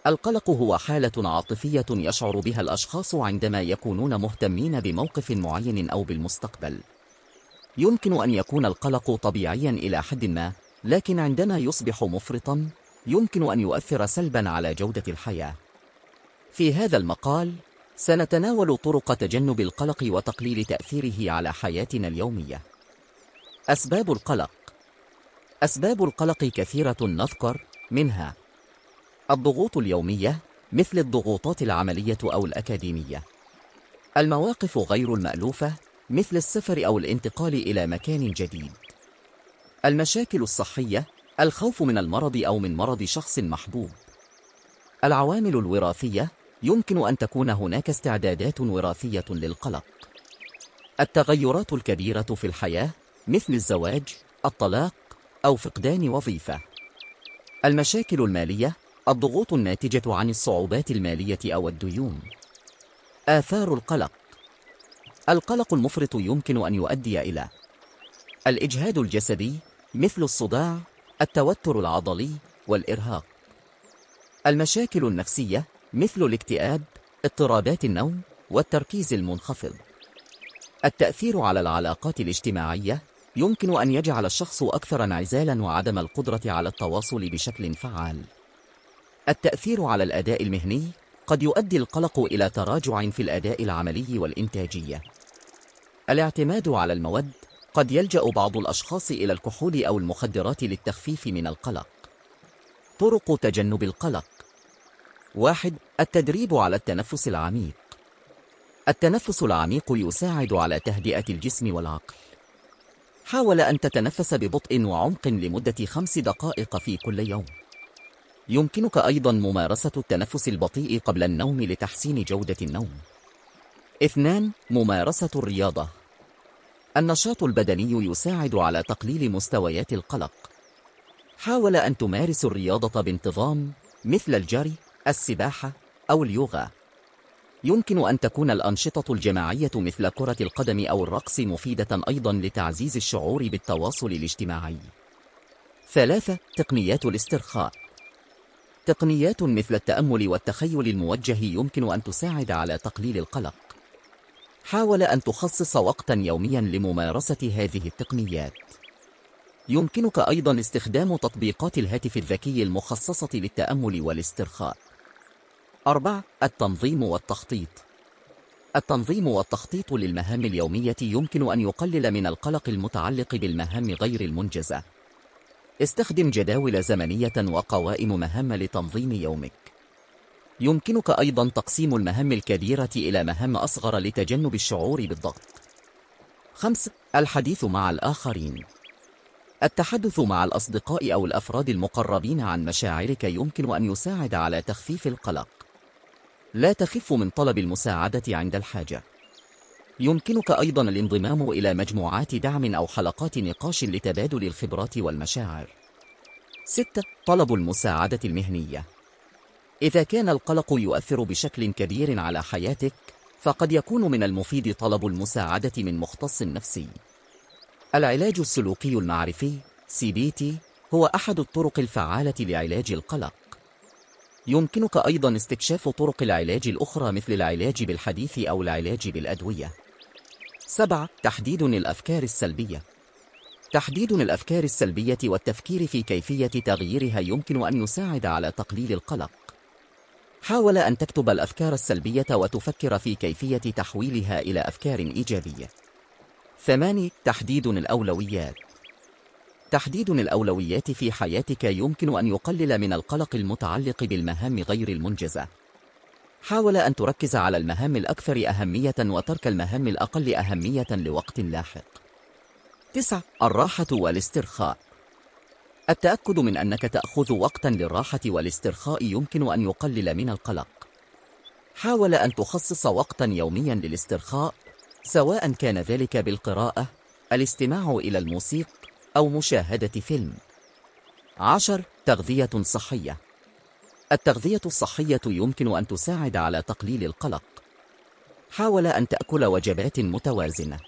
القلق هو حالة عاطفية يشعر بها الأشخاص عندما يكونون مهتمين بموقف معين أو بالمستقبل. يمكن أن يكون القلق طبيعيا إلى حد ما، لكن عندما يصبح مفرطا يمكن أن يؤثر سلبا على جودة الحياة. في هذا المقال سنتناول طرق تجنب القلق وتقليل تأثيره على حياتنا اليومية. أسباب القلق. أسباب القلق كثيرة، نذكر منها الضغوط اليومية مثل الضغوطات العملية أو الأكاديمية، المواقف غير المألوفة مثل السفر أو الانتقال إلى مكان جديد، المشاكل الصحية، الخوف من المرض أو من مرض شخص محبوب، العوامل الوراثية، يمكن أن تكون هناك استعدادات وراثية للقلق، التغيرات الكبيرة في الحياة مثل الزواج، الطلاق، أو فقدان وظيفة، المشاكل المالية، الضغوط الناتجة عن الصعوبات المالية أو الديون. آثار القلق. القلق المفرط يمكن أن يؤدي إلى الإجهاد الجسدي مثل الصداع، التوتر العضلي، والإرهاق، المشاكل النفسية مثل الاكتئاب، اضطرابات النوم، والتركيز المنخفض، التأثير على العلاقات الاجتماعية، يمكن أن يجعل الشخص أكثر انعزالا وعدم القدرة على التواصل بشكل فعال، التأثير على الأداء المهني، قد يؤدي القلق إلى تراجع في الأداء العملي والإنتاجية، الاعتماد على المواد، قد يلجأ بعض الأشخاص إلى الكحول أو المخدرات للتخفيف من القلق. طرق تجنب القلق. 1. التدريب على التنفس العميق. التنفس العميق يساعد على تهدئة الجسم والعقل. حاول أن تتنفس ببطء وعمق لمدة 5 دقائق في كل يوم. يمكنك أيضا ممارسة التنفس البطيء قبل النوم لتحسين جودة النوم. 2. ممارسة الرياضة. النشاط البدني يساعد على تقليل مستويات القلق. حاول أن تمارس الرياضة بانتظام مثل الجري، السباحة، أو اليوغا. يمكن أن تكون الأنشطة الجماعية مثل كرة القدم أو الرقص مفيدة أيضا لتعزيز الشعور بالتواصل الاجتماعي. 3. تقنيات الاسترخاء. تقنيات مثل التأمل والتخيل الموجه يمكن أن تساعد على تقليل القلق. حاول أن تخصص وقتا يوميا لممارسة هذه التقنيات. يمكنك أيضا استخدام تطبيقات الهاتف الذكي المخصصة للتأمل والاسترخاء. 4. التنظيم والتخطيط. التنظيم والتخطيط للمهام اليومية يمكن أن يقلل من القلق المتعلق بالمهام غير المنجزة. استخدم جداول زمنية وقوائم مهام لتنظيم يومك. يمكنك أيضا تقسيم المهام الكبيرة إلى مهام أصغر لتجنب الشعور بالضغط. 5. الحديث مع الآخرين. التحدث مع الأصدقاء أو الأفراد المقربين عن مشاعرك يمكن أن يساعد على تخفيف القلق. لا تخف من طلب المساعدة عند الحاجة. يمكنك أيضا الانضمام إلى مجموعات دعم أو حلقات نقاش لتبادل الخبرات والمشاعر. 6. طلب المساعدة المهنية. إذا كان القلق يؤثر بشكل كبير على حياتك، فقد يكون من المفيد طلب المساعدة من مختص نفسي. العلاج السلوكي المعرفي CBT هو أحد الطرق الفعالة لعلاج القلق. يمكنك أيضا استكشاف طرق العلاج الأخرى مثل العلاج بالحديث أو العلاج بالأدوية. 7. تحديد الأفكار السلبية. تحديد الأفكار السلبية والتفكير في كيفية تغييرها يمكن أن يساعد على تقليل القلق. حاول أن تكتب الأفكار السلبية وتفكر في كيفية تحويلها إلى أفكار إيجابية. 8. تحديد الأولويات. تحديد الأولويات في حياتك يمكن أن يقلل من القلق المتعلق بالمهام غير المنجزة. حاول أن تركز على المهام الأكثر أهمية وترك المهام الأقل أهمية لوقت لاحق. 9. الراحة والاسترخاء. التأكد من أنك تأخذ وقتا للراحة والاسترخاء يمكن أن يقلل من القلق. حاول أن تخصص وقتا يوميا للاسترخاء، سواء كان ذلك بالقراءة، الاستماع إلى الموسيقى، أو مشاهدة فيلم. 10. تغذية صحية. التغذية الصحية يمكن أن تساعد على تقليل القلق. حاول أن تأكل وجبات متوازنة.